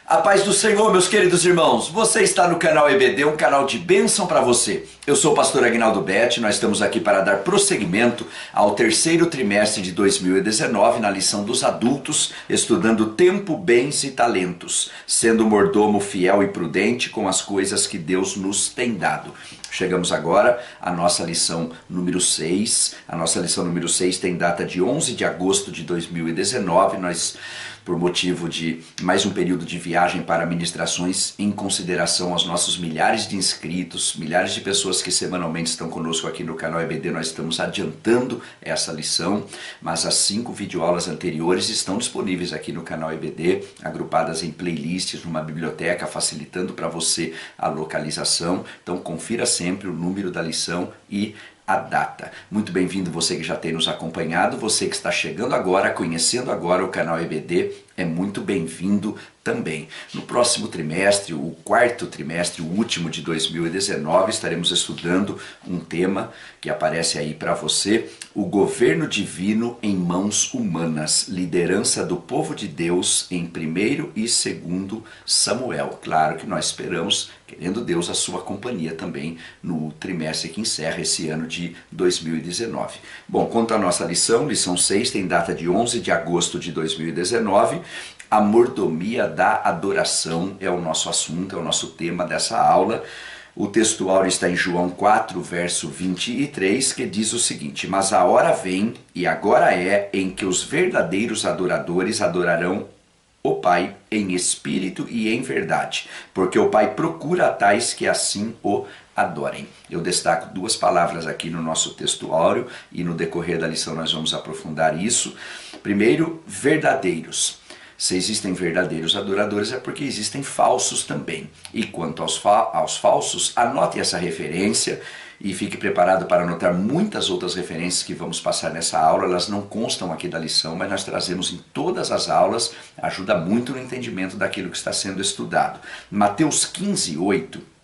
A paz do Senhor, meus queridos irmãos. Você está no canal EBD, um canal de bênção para você. Eu sou o pastor Aguinaldo Betti, nós estamos aqui para dar prosseguimento ao terceiro trimestre de 2019 na lição dos adultos, estudando tempo, bens e talentos, sendo mordomo fiel e prudente com as coisas que Deus nos tem dado. Chegamos agora à nossa lição número 6. A nossa lição número 6 tem data de 11 de agosto de 2019. Nós, por motivo de mais um período de viagem para ministrações, em consideração aos nossos milhares de inscritos, milhares de pessoas que semanalmente estão conosco aqui no canal EBD, nós estamos adiantando essa lição, mas as 5 videoaulas anteriores estão disponíveis aqui no canal EBD, agrupadas em playlists, numa biblioteca, facilitando para você a localização. Então confira sempre o número da lição e a data. Muito bem-vindo você que já tem nos acompanhado, você que está chegando agora, conhecendo agora o canal EBD, é muito bem-vindo também. No próximo trimestre, o quarto trimestre, o último de 2019, estaremos estudando um tema que aparece aí para você, o governo divino em mãos humanas, liderança do povo de Deus em 1º e 2º Samuel. Claro que nós esperamos, querendo Deus, a sua companhia também no trimestre que encerra esse ano de 2019. Bom, quanto à nossa lição 6, tem data de 11 de agosto de 2019. A mordomia da adoração é o nosso assunto, é o nosso tema dessa aula. O textual está em João 4, verso 23, que diz o seguinte: mas a hora vem, e agora é, em que os verdadeiros adoradores adorarão o Pai em espírito e em verdade, porque o Pai procura tais que assim o adorem. Eu destaco 2 palavras aqui no nosso textuário e no decorrer da lição nós vamos aprofundar isso. Primeiro, verdadeiros. Se existem verdadeiros adoradores é porque existem falsos também. E quanto aos falsos, anote essa referência e fique preparado para anotar muitas outras referências que vamos passar nessa aula. Elas não constam aqui da lição, mas nós trazemos em todas as aulas, ajuda muito no entendimento daquilo que está sendo estudado. Mateus 15, 8.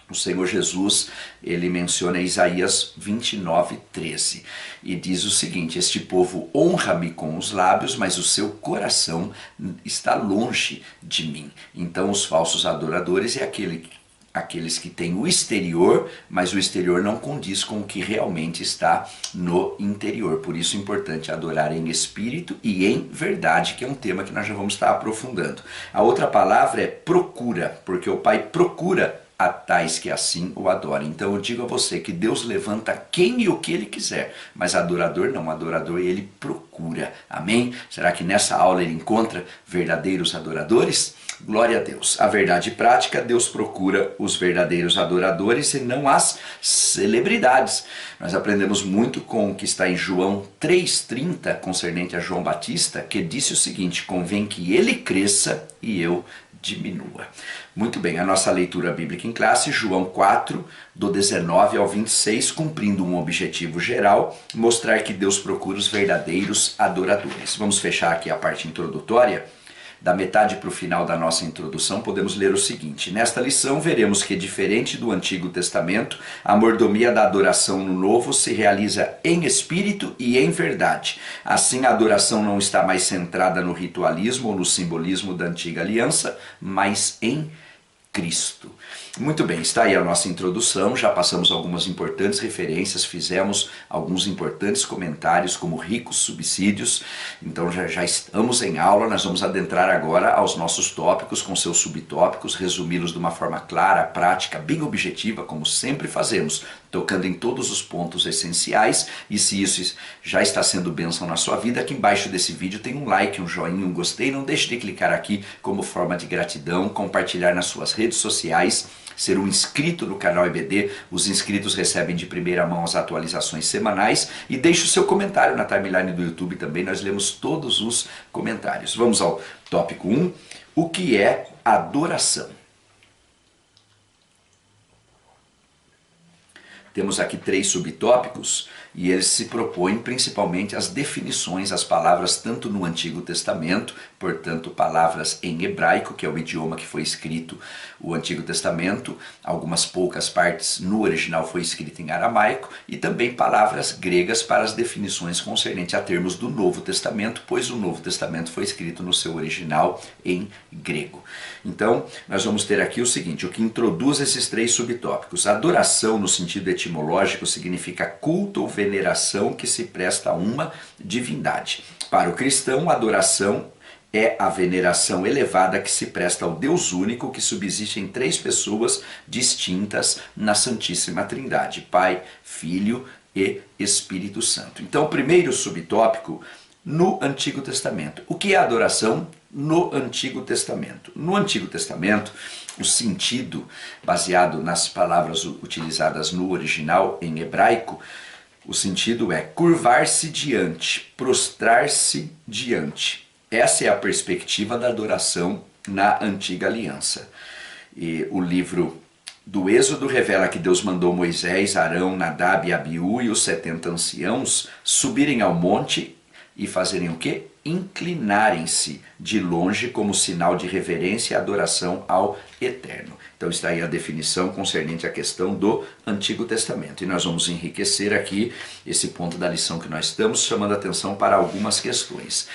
O Senhor Jesus, ele menciona Isaías 29, 13 e diz o seguinte: este povo honra-me com os lábios, mas o seu coração está longe de mim. Então os falsos adoradores é aqueles que têm o exterior, mas o exterior não condiz com o que realmente está no interior. Por isso é importante adorar em espírito e em verdade, que é um tema que nós já vamos estar aprofundando. A outra palavra é procura, porque o Pai procura a tais que assim o adorem. Então eu digo a você que Deus levanta quem e o que Ele quiser, mas adorador não, adorador Ele procura. Amém? Será que nessa aula Ele encontra verdadeiros adoradores? Glória a Deus. A verdade prática, Deus procura os verdadeiros adoradores e não as celebridades. Nós aprendemos muito com o que está em João 3,30, concernente a João Batista, que disse o seguinte: convém que ele cresça e eu diminua. Muito bem, a nossa leitura bíblica em classe, João 4, do 19 ao 26, cumprindo um objetivo geral, mostrar que Deus procura os verdadeiros adoradores. Vamos fechar aqui a parte introdutória. Da metade para o final da nossa introdução, podemos ler o seguinte: nesta lição veremos que, diferente do Antigo Testamento, a mordomia da adoração no Novo se realiza em espírito e em verdade. Assim, a adoração não está mais centrada no ritualismo ou no simbolismo da antiga aliança, mas em Cristo. Muito bem, está aí a nossa introdução, já passamos algumas importantes referências, fizemos alguns importantes comentários como ricos subsídios, então já estamos em aula. Nós vamos adentrar agora aos nossos tópicos com seus subtópicos, resumi-los de uma forma clara, prática, bem objetiva, como sempre fazemos, tocando em todos os pontos essenciais. E se isso já está sendo bênção na sua vida, aqui embaixo desse vídeo tem um like, um joinha, um gostei, não deixe de clicar aqui como forma de gratidão, compartilhar nas suas redes sociais, ser um inscrito no canal EBD. Os inscritos recebem de primeira mão as atualizações semanais e deixe o seu comentário na timeline do YouTube também, nós lemos todos os comentários. Vamos ao tópico 1, o que é adoração? Temos aqui 3 subtópicos e eles se propõem principalmente as definições, as palavras tanto no Antigo Testamento, portanto palavras em hebraico, que é o idioma que foi escrito o Antigo Testamento, algumas poucas partes no original foi escrito em aramaico, e também palavras gregas para as definições concernentes a termos do Novo Testamento, pois o Novo Testamento foi escrito no seu original em grego. Então, nós vamos ter aqui o seguinte, o que introduz esses três subtópicos. Adoração, no sentido etimológico, significa culto ou veneração que se presta a uma divindade. Para o cristão, adoração é a veneração elevada que se presta ao Deus único, que subsiste em três pessoas distintas na Santíssima Trindade, Pai, Filho e Espírito Santo. Então, o primeiro subtópico, no Antigo Testamento. O que é adoração no Antigo Testamento? No Antigo Testamento, o sentido, baseado nas palavras utilizadas no original em hebraico, o sentido é curvar-se diante, prostrar-se diante. Essa é a perspectiva da adoração na Antiga Aliança. E o livro do Êxodo revela que Deus mandou Moisés, Arão, Nadab, Abiú e os 70 anciãos subirem ao monte e fazerem o quê? Inclinarem-se de longe como sinal de reverência e adoração ao Eterno. Então está aí a definição concernente à questão do Antigo Testamento. E nós vamos enriquecer aqui esse ponto da lição que nós estamos, chamando a atenção para algumas questões.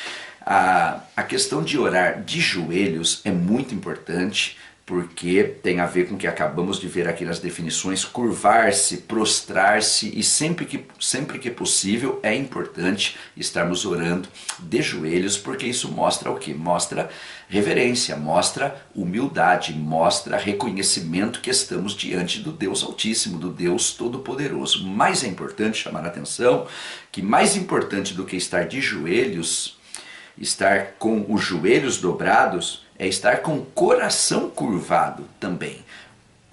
A questão de orar de joelhos é muito importante, porque tem a ver com o que acabamos de ver aqui nas definições, curvar-se, prostrar-se, e sempre que possível é importante estarmos orando de joelhos, porque isso mostra o quê? Mostra reverência, mostra humildade, mostra reconhecimento que estamos diante do Deus Altíssimo, do Deus Todo-Poderoso. Mas é importante chamar a atenção que mais importante do que estar de joelhos, estar com os joelhos dobrados, é estar com o coração curvado também.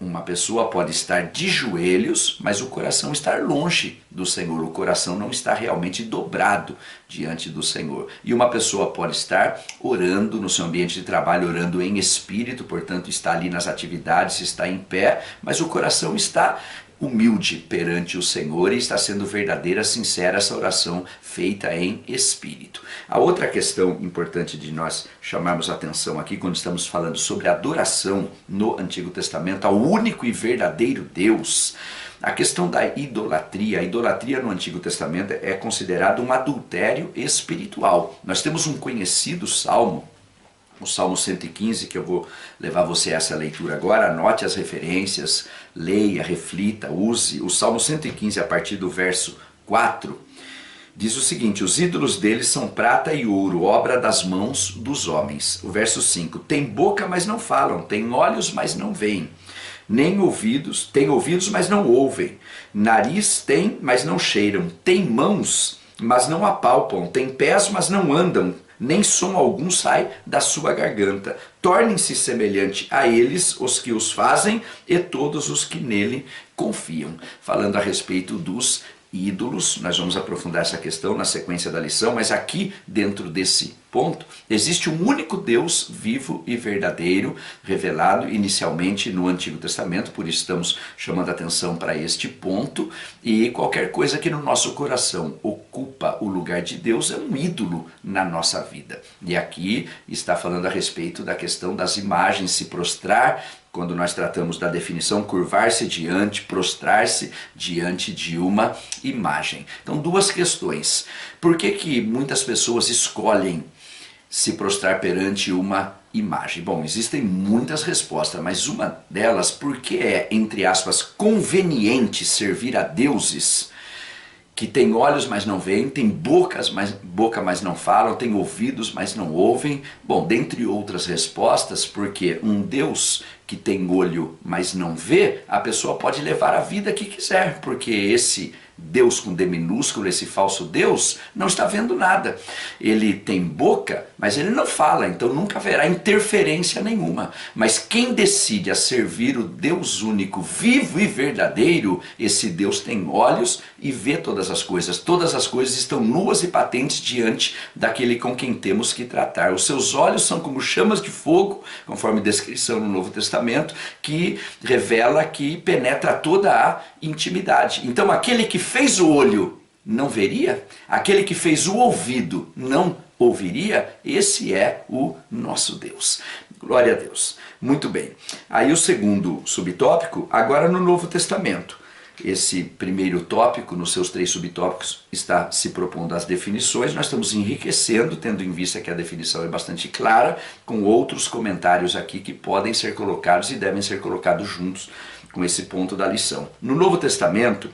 Uma pessoa pode estar de joelhos, mas o coração estar longe do Senhor. O coração não está realmente dobrado diante do Senhor. E uma pessoa pode estar orando no seu ambiente de trabalho, orando em espírito, portanto está ali nas atividades, está em pé, mas o coração está humilde perante o Senhor e está sendo verdadeira, sincera essa oração feita em espírito. A outra questão importante de nós chamarmos a atenção aqui quando estamos falando sobre adoração no Antigo Testamento ao único e verdadeiro Deus, a questão da idolatria. A idolatria no Antigo Testamento é considerada um adultério espiritual. Nós temos um conhecido salmo, o Salmo 115, que eu vou levar você a essa leitura agora. Anote as referências, leia, reflita, use. O Salmo 115, a partir do verso 4, diz o seguinte: os ídolos deles são prata e ouro, obra das mãos dos homens. O verso 5, tem boca, mas não falam, tem olhos, mas não veem, nem ouvidos, tem ouvidos, mas não ouvem, nariz tem, mas não cheiram, tem mãos, mas não apalpam, tem pés, mas não andam, nem som algum sai da sua garganta. Tornem-se semelhante a eles os que os fazem e todos os que nele confiam. Falando a respeito dos ídolos, nós vamos aprofundar essa questão na sequência da lição, mas aqui dentro desse ponto existe um único Deus vivo e verdadeiro, revelado inicialmente no Antigo Testamento, por isso estamos chamando a atenção para este ponto, e qualquer coisa que no nosso coração ocupa o lugar de Deus é um ídolo na nossa vida. E aqui está falando a respeito da questão das imagens, se prostrar, quando nós tratamos da definição, curvar-se diante, prostrar-se diante de uma imagem. Então, duas questões. Por que muitas pessoas escolhem se prostrar perante uma imagem? Bom, existem muitas respostas, mas uma delas, porque é, entre aspas, conveniente servir a deuses que têm olhos, mas não veem, têm boca, mas não falam, têm ouvidos, mas não ouvem. Bom, dentre outras respostas, porque um Deus que tem olho, mas não vê, a pessoa pode levar a vida que quiser, porque esse Deus com D minúsculo, esse falso Deus, não está vendo nada. Ele tem boca, mas ele não fala, então nunca haverá interferência nenhuma. Mas quem decide a servir o Deus único, vivo e verdadeiro, esse Deus tem olhos e vê todas as coisas. Todas as coisas estão nuas e patentes diante daquele com quem temos que tratar. Os seus olhos são como chamas de fogo, conforme descrição no Novo Testamento, que revela que penetra toda a intimidade. Então aquele que fez o olho não veria? Aquele que fez o ouvido não ouviria? Esse é o nosso Deus. Glória a Deus. Muito bem. Aí o segundo subtópico, agora no Novo Testamento. Esse primeiro tópico, nos seus 3 subtópicos, está se propondo as definições. Nós estamos enriquecendo, tendo em vista que a definição é bastante clara, com outros comentários aqui que podem ser colocados e devem ser colocados juntos com esse ponto da lição. No Novo Testamento,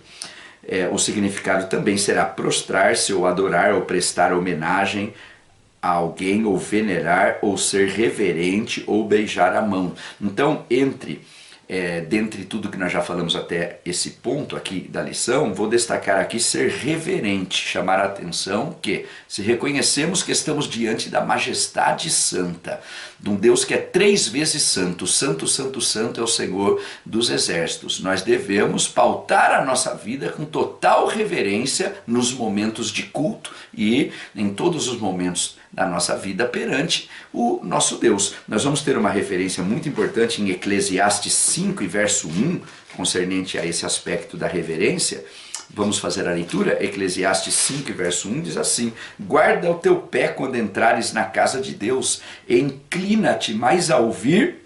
o significado também será prostrar-se ou adorar ou prestar homenagem a alguém, ou venerar, ou ser reverente, ou beijar a mão. Então, dentre tudo que nós já falamos até esse ponto aqui da lição, vou destacar aqui ser reverente, chamar a atenção que, se reconhecemos que estamos diante da majestade santa, de um Deus que é 3 vezes santo, santo, santo, santo é o Senhor dos exércitos, nós devemos pautar a nossa vida com total reverência nos momentos de culto e em todos os momentos da nossa vida perante o nosso Deus. Nós vamos ter uma referência muito importante em Eclesiastes 5 e verso 1, concernente a esse aspecto da reverência. Vamos fazer a leitura. Eclesiastes 5 e verso 1 diz assim: guarda o teu pé quando entrares na casa de Deus, inclina-te mais a ouvir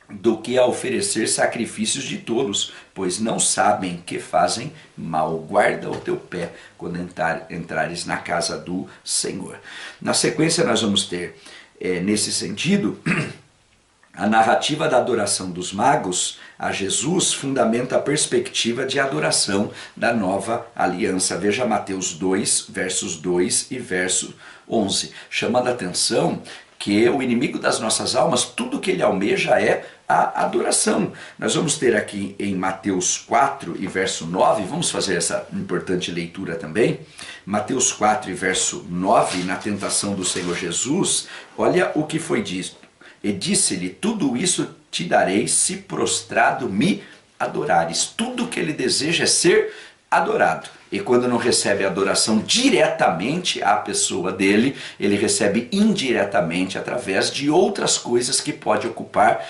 do que a oferecer sacrifícios de tolos, pois não sabem que fazem mal. Guarda o teu pé quando entrares na casa do Senhor. Na sequência nós vamos ter, nesse sentido, a narrativa da adoração dos magos a Jesus fundamenta a perspectiva de adoração da nova aliança. Veja Mateus 2, versos 2 e verso 11, chamando a atenção que o inimigo das nossas almas, tudo que ele almeja é a adoração. Nós vamos ter aqui em Mateus 4 e verso 9, vamos fazer essa importante leitura também. Mateus 4 e verso 9, na tentação do Senhor Jesus, olha o que foi dito. E disse-lhe: tudo isso te darei se prostrado me adorares. Tudo que ele deseja é ser adorado. E quando não recebe adoração diretamente à pessoa dele, ele recebe indiretamente através de outras coisas que pode ocupar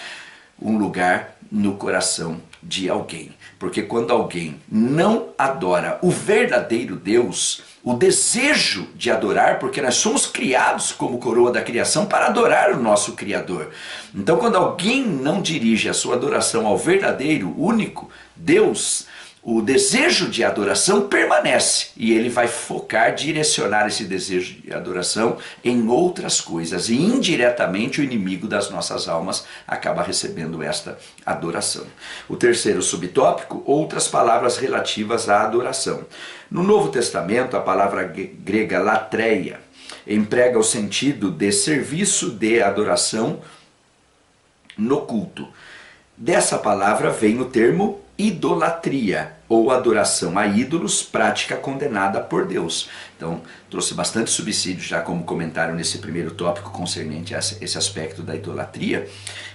um lugar no coração de alguém. Porque quando alguém não adora o verdadeiro Deus, o desejo de adorar, porque nós somos criados como coroa da criação para adorar o nosso Criador. Então, quando alguém não dirige a sua adoração ao verdadeiro, único Deus, o desejo de adoração permanece e ele vai focar, direcionar esse desejo de adoração em outras coisas. E indiretamente o inimigo das nossas almas acaba recebendo esta adoração. O terceiro subtópico, outras palavras relativas à adoração. No Novo Testamento, a palavra grega latreia emprega o sentido de serviço de adoração no culto. Dessa palavra vem o termo idolatria, ou adoração a ídolos, prática condenada por Deus. Então, trouxe bastante subsídio já como comentário nesse primeiro tópico concernente a esse aspecto da idolatria.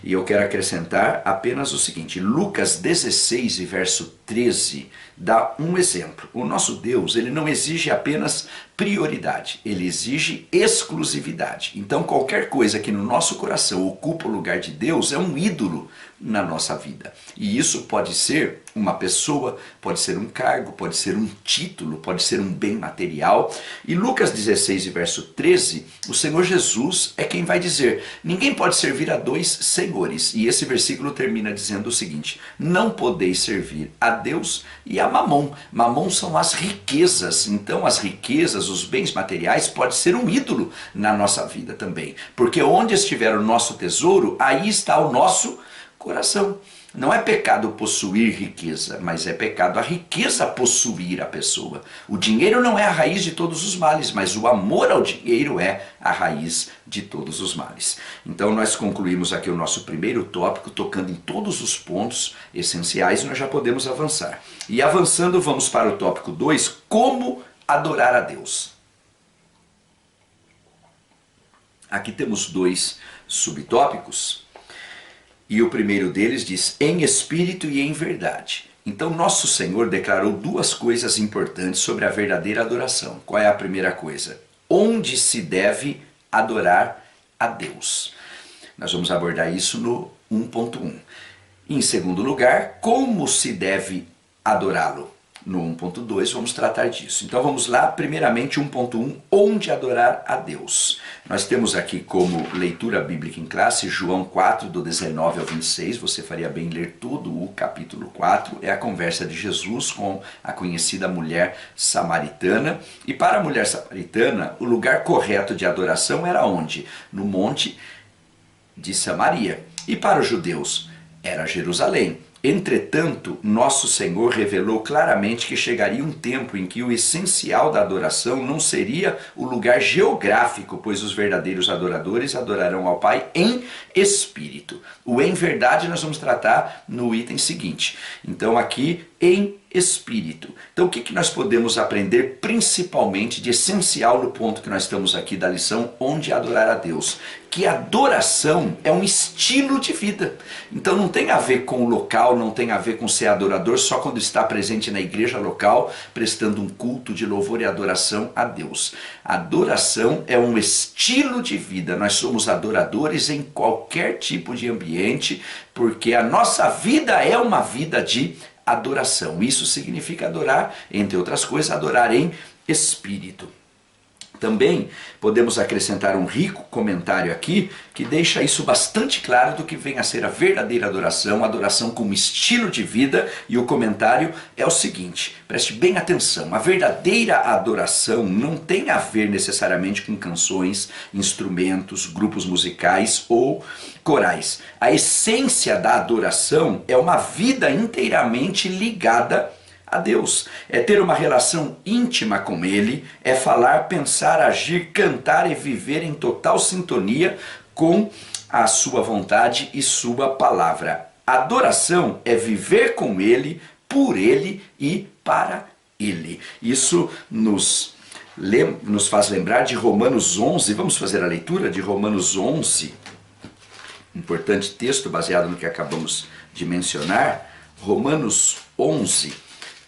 E eu quero acrescentar apenas o seguinte: Lucas 16 e verso 13 dá um exemplo. O nosso Deus, ele não exige apenas prioridade, ele exige exclusividade. Então, qualquer coisa que no nosso coração ocupa o lugar de Deus é um ídolo na nossa vida. E isso pode ser uma pessoa, pode ser um cargo, pode ser um título, pode ser um bem material. E Lucas 16 e verso 13, o Senhor Jesus é quem vai dizer: ninguém pode servir a 2 senhores. E esse versículo termina dizendo o seguinte: não podeis servir a Deus e a Mamon. Mamon são as riquezas. Então as riquezas, os bens materiais, pode ser um ídolo na nossa vida também. Porque onde estiver o nosso tesouro, aí está o nosso coração. Não é pecado possuir riqueza, mas é pecado a riqueza possuir a pessoa. O dinheiro não é a raiz de todos os males, mas o amor ao dinheiro é a raiz de todos os males. Então nós concluímos aqui o nosso primeiro tópico, tocando em todos os pontos essenciais, e nós já podemos avançar. E avançando, vamos para o tópico 2, como adorar a Deus. Aqui temos 2 subtópicos. E o primeiro deles diz: em espírito e em verdade. Então nosso Senhor declarou 2 coisas importantes sobre a verdadeira adoração. Qual é a primeira coisa? Onde se deve adorar a Deus. Nós vamos abordar isso no 1.1. Em segundo lugar, como se deve adorá-lo. No 1.2 vamos tratar disso. Então vamos lá, primeiramente 1.1, onde adorar a Deus. Nós temos aqui como leitura bíblica em classe João 4, do 19 ao 26, você faria bem ler todo o capítulo 4, é a conversa de Jesus com a conhecida mulher samaritana. E para a mulher samaritana, o lugar correto de adoração era onde? No monte de Samaria. E para os judeus, era Jerusalém. Entretanto, nosso Senhor revelou claramente que chegaria um tempo em que o essencial da adoração não seria o lugar geográfico, pois os verdadeiros adoradores adorarão ao Pai em espírito. O em verdade nós vamos tratar no item seguinte. Então aqui, em espírito. Então o que nós podemos aprender principalmente de essencial no ponto que nós estamos aqui da lição, onde adorar a Deus? Que adoração é um estilo de vida. Então não tem a ver com o local, não tem a ver com ser adorador só quando está presente na igreja local, prestando um culto de louvor e adoração a Deus. Adoração é um estilo de vida. Nós somos adoradores em qualquer tipo de ambiente, porque a nossa vida é uma vida de adoração. Isso significa adorar, entre outras coisas, adorar em espírito. Também podemos acrescentar um rico comentário aqui que deixa isso bastante claro do que vem a ser a verdadeira adoração, adoração como estilo de vida. E o comentário é o seguinte, preste bem atenção, a verdadeira adoração não tem a ver necessariamente com canções, instrumentos, grupos musicais ou corais. A essência da adoração é uma vida inteiramente ligada a Deus, é ter uma relação íntima com Ele, é falar, pensar, agir, cantar e viver em total sintonia com a sua vontade e sua palavra. Adoração é viver com Ele, por Ele e para Ele. Isso nos faz lembrar de Romanos 11, vamos fazer a leitura de Romanos 11, importante texto baseado no que acabamos de mencionar, Romanos 11,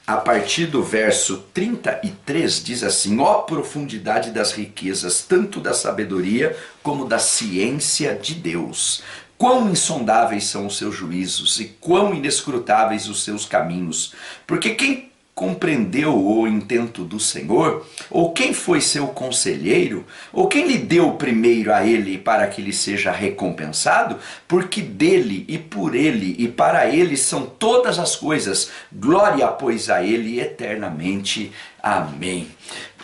a partir do verso 33, diz assim: ó profundidade das riquezas, tanto da sabedoria como da ciência de Deus. Quão insondáveis são os seus juízos e quão inescrutáveis os seus caminhos. Porque quem compreendeu o intento do Senhor? Ou quem foi seu conselheiro? Ou quem lhe deu primeiro a ele para que lhe seja recompensado? Porque dele e por ele e para ele são todas as coisas. Glória, pois, a ele eternamente. Amém.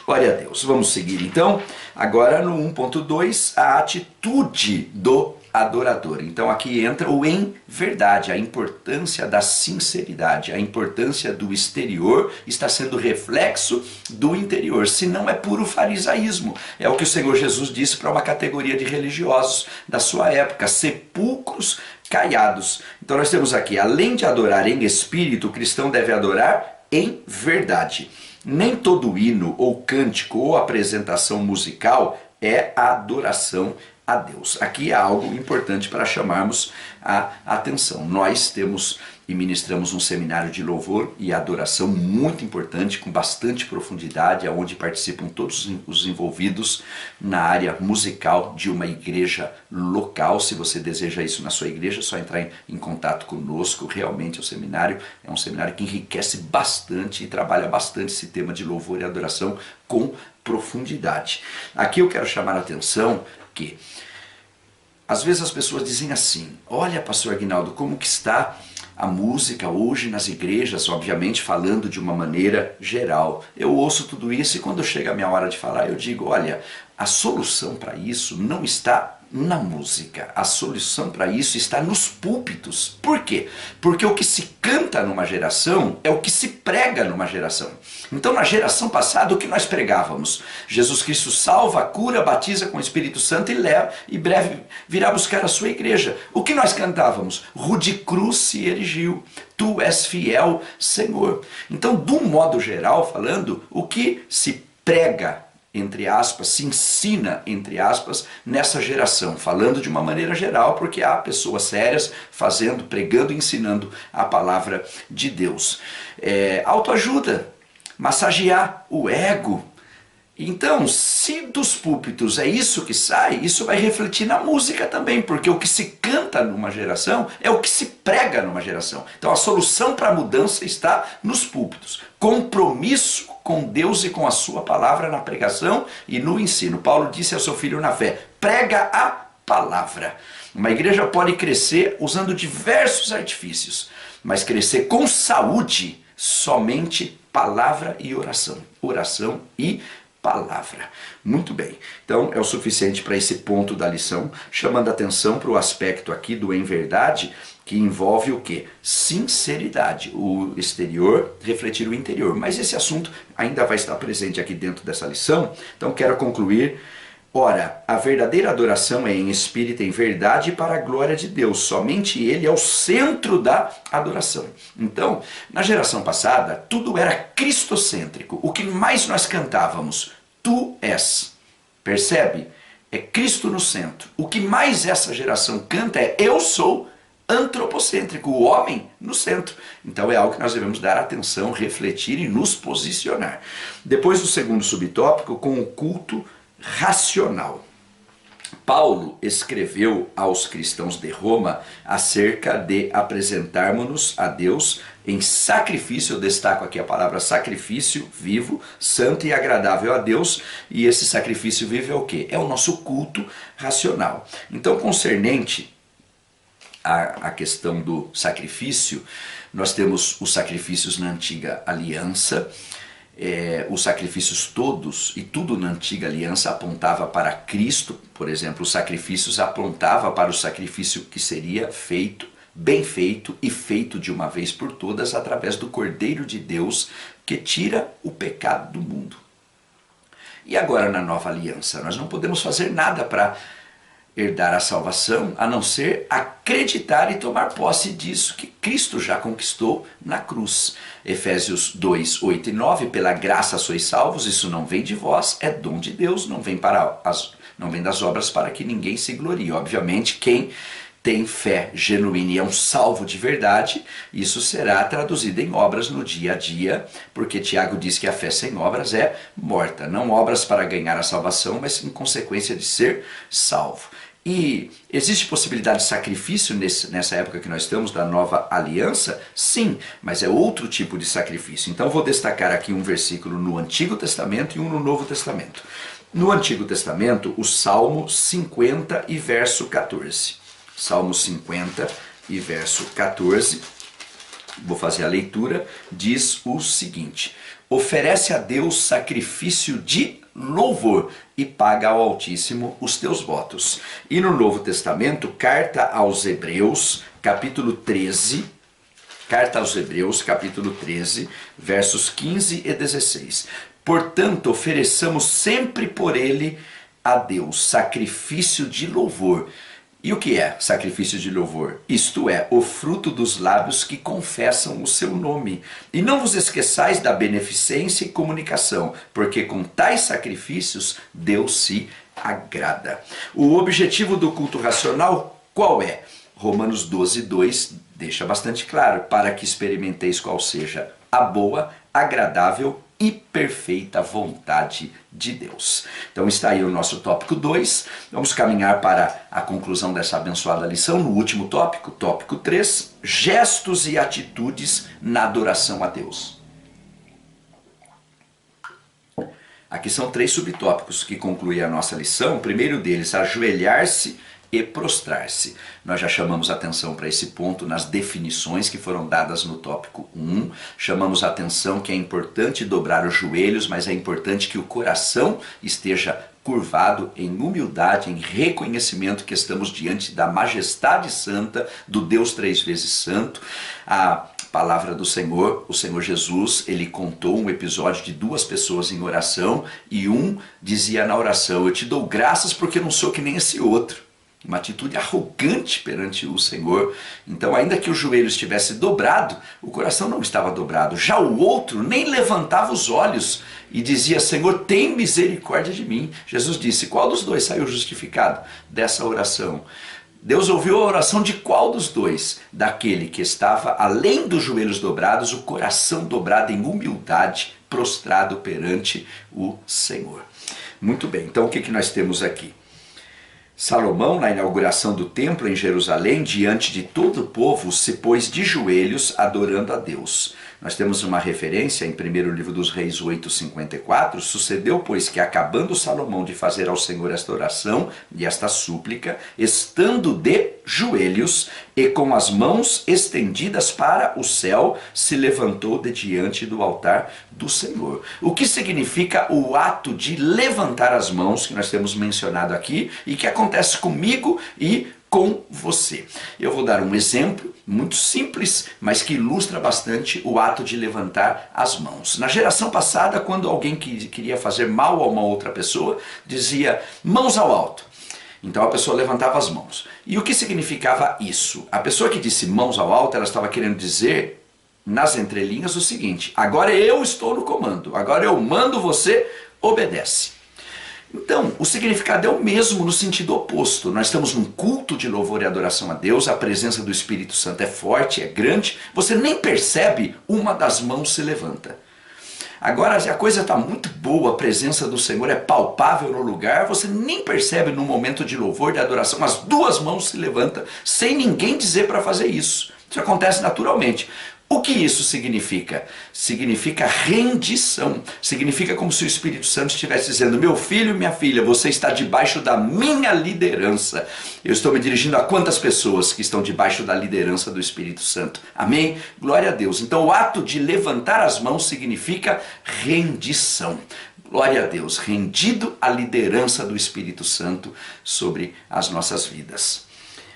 Glória a Deus. Vamos seguir então. Agora no 1.2, a atitude do adorador. Então aqui entra o em verdade, a importância da sinceridade, a importância do exterior está sendo reflexo do interior, senão é puro farisaísmo. É o que o Senhor Jesus disse para uma categoria de religiosos da sua época, sepulcros caiados. Então nós temos aqui, além de adorar em espírito, o cristão deve adorar em verdade. Nem todo hino ou cântico ou apresentação musical é a adoração a Deus. Aqui há algo importante para chamarmos a atenção. Nós temos e ministramos um seminário de louvor e adoração muito importante, com bastante profundidade, onde participam todos os envolvidos na área musical de uma igreja local. Se você deseja isso na sua igreja, é só entrar em contato conosco. Realmente o seminário é um seminário que enriquece bastante e trabalha bastante esse tema de louvor e adoração com profundidade. Aqui eu quero chamar a atenção que às vezes as pessoas dizem assim: olha, pastor Aguinaldo, como que está a música hoje nas igrejas, obviamente falando de uma maneira geral. Eu ouço tudo isso e quando chega a minha hora de falar eu digo: olha, a solução para isso não está na música, a solução para isso está nos púlpitos. Por quê? Porque o que se canta numa geração é o que se prega numa geração. Então na geração passada o que nós pregávamos? Jesus Cristo salva, cura, batiza com o Espírito Santo e leva, e breve virá buscar a sua igreja. O que nós cantávamos? Rude cruz se erigiu, tu és fiel, Senhor. Então, de um modo geral falando, o que se prega, entre aspas, se ensina, entre aspas, nessa geração, falando de uma maneira geral, porque há pessoas sérias fazendo, pregando e ensinando a palavra de Deus. Autoajuda, massagear o ego, Então, se dos púlpitos é isso que sai, isso vai refletir na música também, porque o que se canta numa geração é o que se prega numa geração. Então a solução para a mudança está nos púlpitos. Compromisso com Deus e com a sua palavra na pregação e no ensino. Paulo disse ao seu filho na fé, prega a palavra. Uma igreja pode crescer usando diversos artifícios, mas crescer com saúde, somente palavra e oração. Oração e palavra. Muito bem. Então é o suficiente para esse ponto da lição, chamando a atenção para o aspecto aqui do em verdade, que envolve o quê? Sinceridade. O exterior refletir o interior. Mas esse assunto ainda vai estar presente aqui dentro dessa lição. Então quero concluir. Ora, a verdadeira adoração é em espírito e em verdade para a glória de Deus. Somente Ele é o centro da adoração. Então, na geração passada, tudo era cristocêntrico. O que mais nós cantávamos? Tu és. Percebe? É Cristo no centro. O que mais essa geração canta é eu sou antropocêntrico, o homem no centro. Então é algo que nós devemos dar atenção, refletir e nos posicionar. Depois do segundo subtópico, com o culto racional. Paulo escreveu aos cristãos de Roma acerca de apresentarmos-nos a Deus em sacrifício, eu destaco aqui a palavra sacrifício vivo, santo e agradável a Deus, e esse sacrifício vivo é o quê? É o nosso culto racional. Então, concernente a questão do sacrifício, nós temos os sacrifícios na antiga aliança. Os sacrifícios todos e tudo na antiga aliança apontava para Cristo. Por exemplo, os sacrifícios apontavam para o sacrifício que seria feito, bem feito e feito de uma vez por todas através do Cordeiro de Deus que tira o pecado do mundo. E agora na nova aliança, nós não podemos fazer nada para herdar a salvação, a não ser acreditar e tomar posse disso que Cristo já conquistou na cruz. Efésios 2, 8 e 9, pela graça sois salvos, isso não vem de vós, é dom de Deus, não vem das obras para que ninguém se glorie. Obviamente, quem tem fé genuína e é um salvo de verdade, isso será traduzido em obras no dia a dia, porque Tiago diz que a fé sem obras é morta. Não obras para ganhar a salvação, mas em consequência de ser salvo. E existe possibilidade de sacrifício nessa época que nós estamos, da nova aliança? Sim, mas é outro tipo de sacrifício. Então vou destacar aqui um versículo no Antigo Testamento e um no Novo Testamento. No Antigo Testamento, o Salmo 50 e verso 14. Salmo 50 e verso 14, vou fazer a leitura, diz o seguinte: oferece a Deus sacrifício de louvor e paga ao Altíssimo os teus votos. E no Novo Testamento, carta aos Hebreus, capítulo 13, versos 15 e 16. Portanto, ofereçamos sempre por ele a Deus sacrifício de louvor. E o que é sacrifício de louvor? Isto é, o fruto dos lábios que confessam o seu nome. E não vos esqueçais da beneficência e comunicação, porque com tais sacrifícios Deus se agrada. O objetivo do culto racional qual é? Romanos 12, 2 deixa bastante claro, para que experimenteis qual seja a boa, agradável e perfeita vontade de Deus. Então está aí o nosso tópico 2. Vamos caminhar para a conclusão dessa abençoada lição no último tópico, tópico 3, gestos e atitudes na adoração a Deus. Aqui são 3 subtópicos que concluem a nossa lição. O primeiro deles, ajoelhar-se e prostrar-se. Nós já chamamos atenção para esse ponto nas definições que foram dadas no tópico 1. Chamamos atenção que é importante dobrar os joelhos, mas é importante que o coração esteja curvado em humildade, em reconhecimento que estamos diante da majestade santa do Deus 3 vezes santo. A palavra do Senhor, o Senhor Jesus, ele contou um episódio de 2 pessoas em oração e um dizia na oração: eu te dou graças porque não sou que nem esse outro. Uma atitude arrogante perante o Senhor. Então, ainda que o joelho estivesse dobrado, o coração não estava dobrado. Já o outro nem levantava os olhos e dizia: Senhor, tem misericórdia de mim. Jesus disse: qual dos dois saiu justificado dessa oração? Deus ouviu a oração de qual dos dois? Daquele que estava, além dos joelhos dobrados, o coração dobrado em humildade, prostrado perante o Senhor. Muito bem, então o que nós temos aqui? Salomão, na inauguração do templo em Jerusalém, diante de todo o povo, se pôs de joelhos adorando a Deus. Nós temos uma referência em 1º livro dos Reis 8:54, sucedeu, pois, que acabando Salomão de fazer ao Senhor esta oração e esta súplica, estando de joelhos e com as mãos estendidas para o céu, se levantou de diante do altar do Senhor. O que significa o ato de levantar as mãos, que nós temos mencionado aqui, e que acontece comigo e com você. Eu vou dar um exemplo muito simples, mas que ilustra bastante o ato de levantar as mãos. Na geração passada, quando alguém queria fazer mal a uma outra pessoa, dizia mãos ao alto. Então a pessoa levantava as mãos. E o que significava isso? A pessoa que disse mãos ao alto, ela estava querendo dizer, nas entrelinhas, o seguinte: agora eu estou no comando, agora eu mando, você obedece. Então, o significado é o mesmo no sentido oposto. Nós estamos num culto de louvor e adoração a Deus, a presença do Espírito Santo é forte, é grande, você nem percebe, uma das mãos se levanta. Agora, a coisa está muito boa, a presença do Senhor é palpável no lugar, você nem percebe no momento de louvor, de adoração, as duas mãos se levantam, sem ninguém dizer para fazer isso. Isso acontece naturalmente. O que isso significa? Significa rendição. Significa como se o Espírito Santo estivesse dizendo: meu filho e minha filha, você está debaixo da minha liderança. Eu estou me dirigindo a quantas pessoas que estão debaixo da liderança do Espírito Santo? Amém? Glória a Deus. Então o ato de levantar as mãos significa rendição. Glória a Deus, rendido à liderança do Espírito Santo sobre as nossas vidas.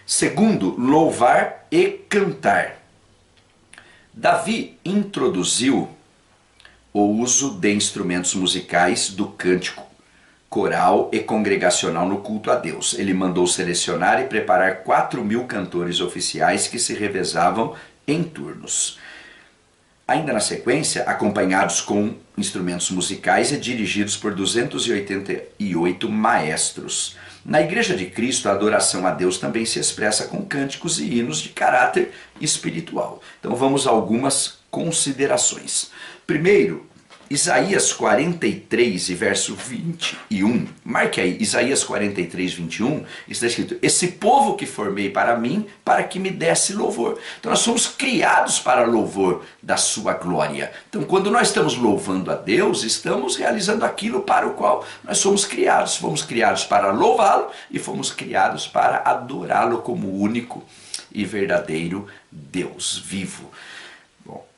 Segundo, louvar e cantar. Davi introduziu o uso de instrumentos musicais do cântico coral e congregacional no culto a Deus. Ele mandou selecionar e preparar 4.000 cantores oficiais que se revezavam em turnos. Ainda na sequência, acompanhados com instrumentos musicais e dirigidos por 288 maestros. Na Igreja de Cristo, a adoração a Deus também se expressa com cânticos e hinos de caráter espiritual. Então vamos a algumas considerações. Primeiro, Isaías 43 e verso 21. Marque aí, Isaías 43, 21, está escrito: esse povo que formei para mim, para que me desse louvor. Então nós somos criados para louvor da sua glória. Então quando nós estamos louvando a Deus, estamos realizando aquilo para o qual nós somos criados. Fomos criados para louvá-lo e fomos criados para adorá-lo como único e verdadeiro Deus vivo.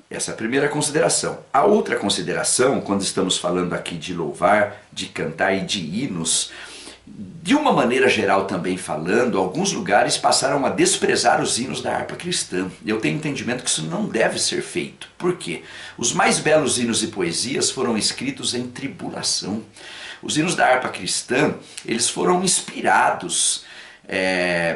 Essa é a primeira consideração. A outra consideração, quando estamos falando aqui de louvar, de cantar e de hinos, de uma maneira geral também falando, alguns lugares passaram a desprezar os hinos da harpa cristã. Eu tenho entendimento que isso não deve ser feito. Por quê? Os mais belos hinos e poesias foram escritos em tribulação. Os hinos da harpa cristã, eles foram inspirados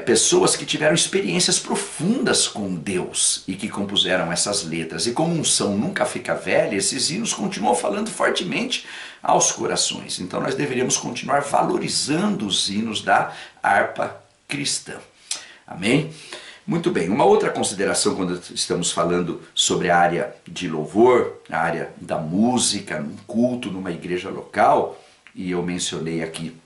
pessoas que tiveram experiências profundas com Deus e que compuseram essas letras. E como unção nunca fica velha, esses hinos continuam falando fortemente aos corações. Então nós deveríamos continuar valorizando os hinos da harpa cristã. Amém? Muito bem, uma outra consideração quando estamos falando sobre a área de louvor, a área da música, num culto, numa igreja local, e eu mencionei aqui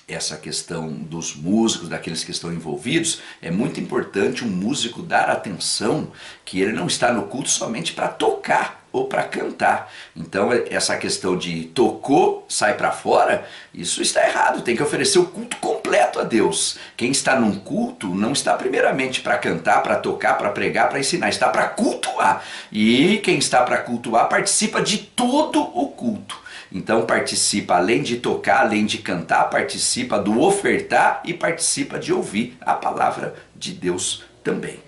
essa questão dos músicos, daqueles que estão envolvidos. É muito importante um músico dar atenção que ele não está no culto somente para tocar ou para cantar. Então essa questão de tocou, sai para fora, isso está errado. Tem que oferecer o culto completo a Deus. Quem está num culto não está primeiramente para cantar, para tocar, para pregar, para ensinar, está para cultuar. E quem está para cultuar participa de todo o culto. Então participa, além de tocar, além de cantar, participa do ofertar e participa de ouvir a palavra de Deus também.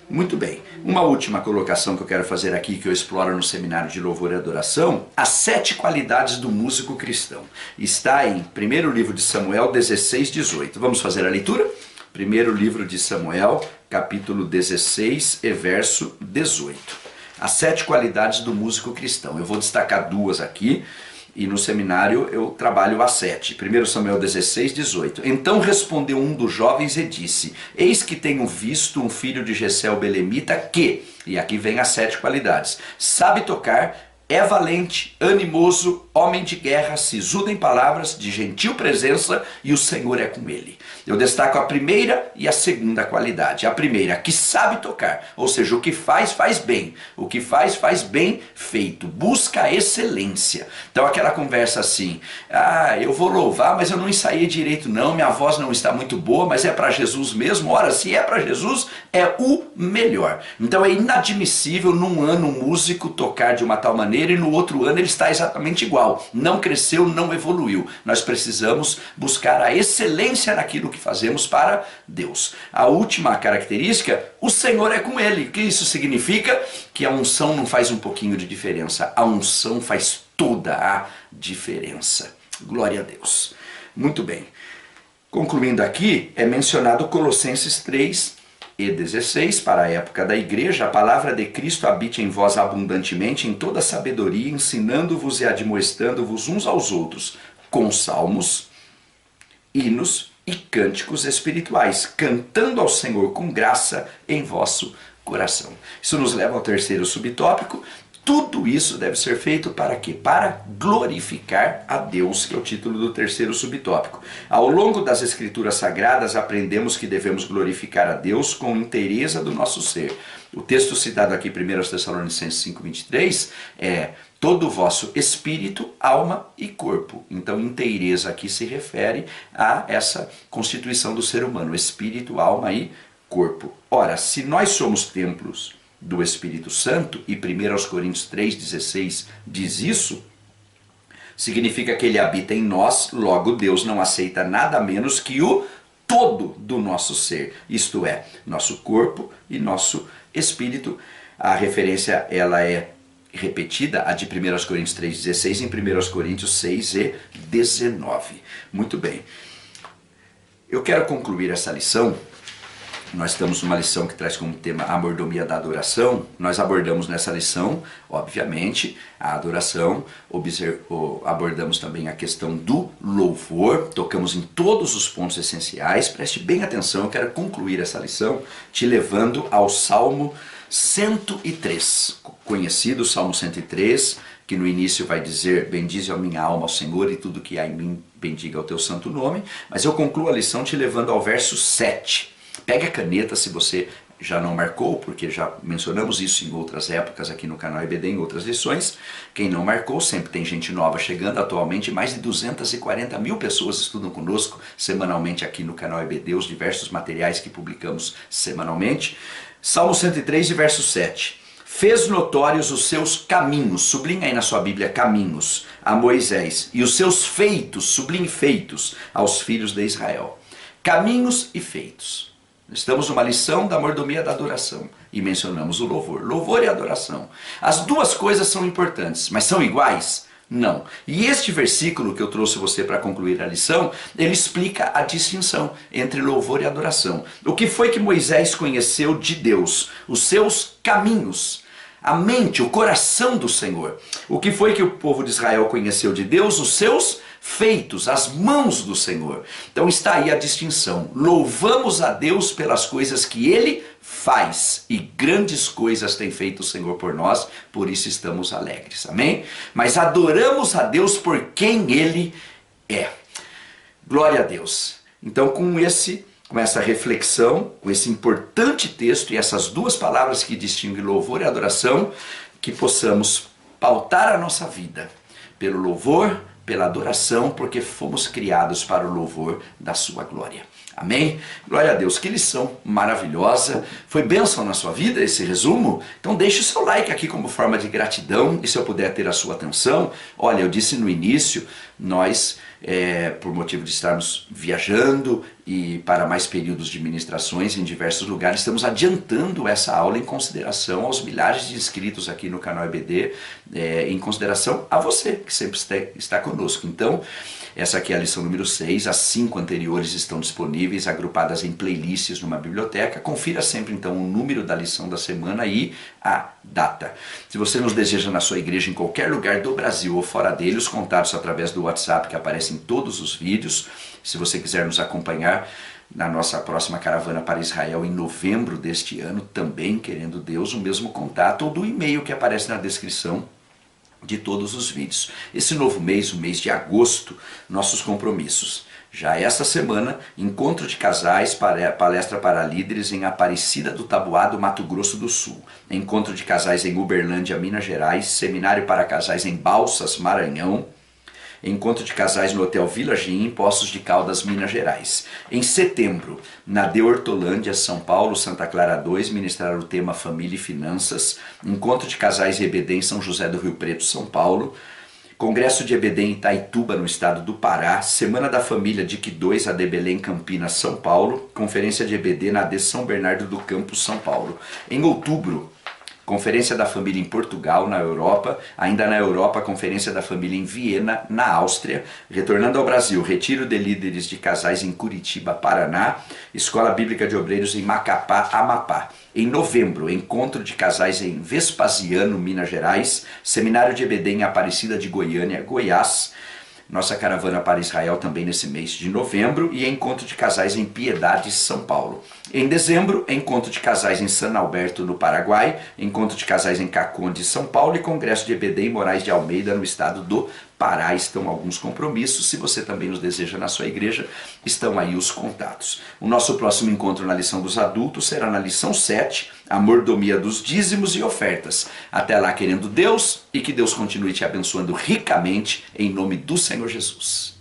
Muito bem, uma última colocação que eu quero fazer aqui, que eu exploro no seminário de louvor e adoração: as 7 qualidades do músico cristão. Está em 1º livro de Samuel 16, 18. Vamos fazer a leitura? 1º livro de Samuel, capítulo 16 e verso 18. As 7 qualidades do músico cristão. Eu vou destacar 2 aqui. E no seminário eu trabalho as 7. 1 Samuel 16, 18. Então respondeu um dos jovens e disse: eis que tenho visto um filho de Jessé o belemita que, e aqui vem as 7 qualidades, sabe tocar é valente, animoso, homem de guerra, sisudo em palavras, de gentil presença, e o Senhor é com ele. Eu destaco a primeira e a segunda qualidade. A primeira, que sabe tocar, ou seja, o que faz, faz bem. O que faz, faz bem feito. Busca a excelência. Então aquela conversa assim, eu vou louvar, mas eu não ensaiei direito não, minha voz não está muito boa, mas é para Jesus mesmo. Ora, se é para Jesus, é o melhor. Então é inadmissível num ano um músico tocar de uma tal maneira e no outro ano ele está exatamente igual. Não cresceu, não evoluiu. Nós precisamos buscar a excelência naquilo que fazemos para Deus. A última característica, o Senhor é com ele. O que isso significa? Que a unção não faz um pouquinho de diferença. A unção faz toda a diferença. Glória a Deus. Muito bem. Concluindo aqui, é mencionado Colossenses 3:16, para a época da igreja, a palavra de Cristo habite em vós abundantemente em toda sabedoria, ensinando-vos e admoestando-vos uns aos outros, com salmos, hinos e cânticos espirituais, cantando ao Senhor com graça em vosso coração. Isso nos leva ao terceiro subtópico. Tudo isso deve ser feito para quê? Para glorificar a Deus, que é o título do terceiro subtópico. Ao longo das Escrituras Sagradas, aprendemos que devemos glorificar a Deus com inteireza do nosso ser. O texto citado aqui, 1 Tessalonicenses 5:23, é todo o vosso espírito, alma e corpo. Então, inteireza aqui se refere a essa constituição do ser humano, espírito, alma e corpo. Ora, se nós somos templos do Espírito Santo, e 1 Coríntios 3,16 diz isso, significa que ele habita em nós, logo Deus não aceita nada menos que o todo do nosso ser, isto é, nosso corpo e nosso espírito. A referência ela é repetida, a de 1 Coríntios 3,16 em 1 Coríntios 6:19. Muito bem, eu quero concluir essa lição. Nós estamos numa lição que traz como tema a mordomia da adoração. Nós abordamos nessa lição, obviamente, a adoração, abordamos também a questão do louvor, tocamos em todos os pontos essenciais. Preste bem atenção, eu quero concluir essa lição te levando ao Salmo 103, conhecido Salmo 103, que no início vai dizer: bendize a minha alma ao Senhor e tudo que há em mim bendiga o teu santo nome. Mas eu concluo a lição te levando ao verso 7. Pega a caneta se você já não marcou, porque já mencionamos isso em outras épocas aqui no canal EBD, em outras lições. Quem não marcou, sempre tem gente nova chegando. Atualmente mais de 240 mil pessoas estudam conosco semanalmente aqui no canal EBD, os diversos materiais que publicamos semanalmente. Salmo 103, verso 7. Fez notórios os seus caminhos, sublinha aí na sua Bíblia caminhos, a Moisés, e os seus feitos, sublinhe feitos, aos filhos de Israel. Caminhos e feitos. Estamos numa lição da mordomia da adoração e mencionamos o louvor. Louvor e adoração. As duas coisas são importantes, mas são iguais? Não. E este versículo que eu trouxe você para concluir a lição, ele explica a distinção entre louvor e adoração. O que foi que Moisés conheceu de Deus? Os seus caminhos. A mente, o coração do Senhor. O que foi que o povo de Israel conheceu de Deus? Os seus feitos, as mãos do Senhor. Então está aí a distinção. Louvamos a Deus pelas coisas que Ele faz, e grandes coisas tem feito o Senhor por nós, por isso estamos alegres, amém? Mas adoramos a Deus por quem Ele é. Glória a Deus. Então com essa reflexão, com esse importante texto e essas duas palavras que distinguem louvor e adoração, que possamos pautar a nossa vida pelo louvor, pela adoração, porque fomos criados para o louvor da sua glória. Amém? Glória a Deus, que lição maravilhosa. Foi bênção na sua vida esse resumo? Então deixe o seu like aqui como forma de gratidão, e se eu puder ter a sua atenção, olha, eu disse no início, nós, por motivo de estarmos viajando e para mais períodos de ministrações em diversos lugares, estamos adiantando essa aula em consideração aos milhares de inscritos aqui no canal EBD, em consideração a você que sempre está conosco. Então, essa aqui é a lição número 6, as 5 anteriores estão disponíveis, agrupadas em playlists numa biblioteca. Confira sempre então o número da lição da semana e a data. Se você nos deseja na sua igreja em qualquer lugar do Brasil ou fora dele, os contatos através do WhatsApp que aparecem em todos os vídeos. Se você quiser nos acompanhar na nossa próxima caravana para Israel em novembro deste ano, também querendo Deus, o mesmo contato, ou do e-mail que aparece na descrição de todos os vídeos. Esse novo mês, o mês de agosto, nossos compromissos. Já esta semana, encontro de casais, palestra para líderes em Aparecida do Taboado, Mato Grosso do Sul. Encontro de casais em Uberlândia, Minas Gerais. Seminário para casais em Balsas, Maranhão. Encontro de casais no Hotel Village Inn, Poços de Caldas, Minas Gerais. Em setembro, na De Hortolândia, São Paulo, Santa Clara 2, ministrar o tema Família e Finanças. Encontro de casais EBD em São José do Rio Preto, São Paulo. Congresso de EBD em Itaituba, no estado do Pará. Semana da Família DIC 2, AD Belém, Campinas, São Paulo. Conferência de EBD na AD São Bernardo do Campo, São Paulo. Em outubro, Conferência da Família em Portugal, na Europa. Ainda na Europa, Conferência da Família em Viena, na Áustria. Retornando ao Brasil, Retiro de Líderes de Casais em Curitiba, Paraná. Escola Bíblica de Obreiros em Macapá, Amapá. Em novembro, Encontro de Casais em Vespasiano, Minas Gerais. Seminário de EBD em Aparecida de Goiânia, Goiás. Nossa caravana para Israel também nesse mês de novembro. E Encontro de Casais em Piedade, São Paulo. Em dezembro, Encontro de Casais em San Alberto, no Paraguai. Encontro de Casais em Caconde, São Paulo. E Congresso de EBD em Moraes de Almeida, no estado do Pará. Estão alguns compromissos. Se você também nos deseja na sua igreja, estão aí os contatos. O nosso próximo encontro na lição dos adultos será na lição 7, a mordomia dos dízimos e ofertas. Até lá, querendo Deus, e que Deus continue te abençoando ricamente, em nome do Senhor Jesus.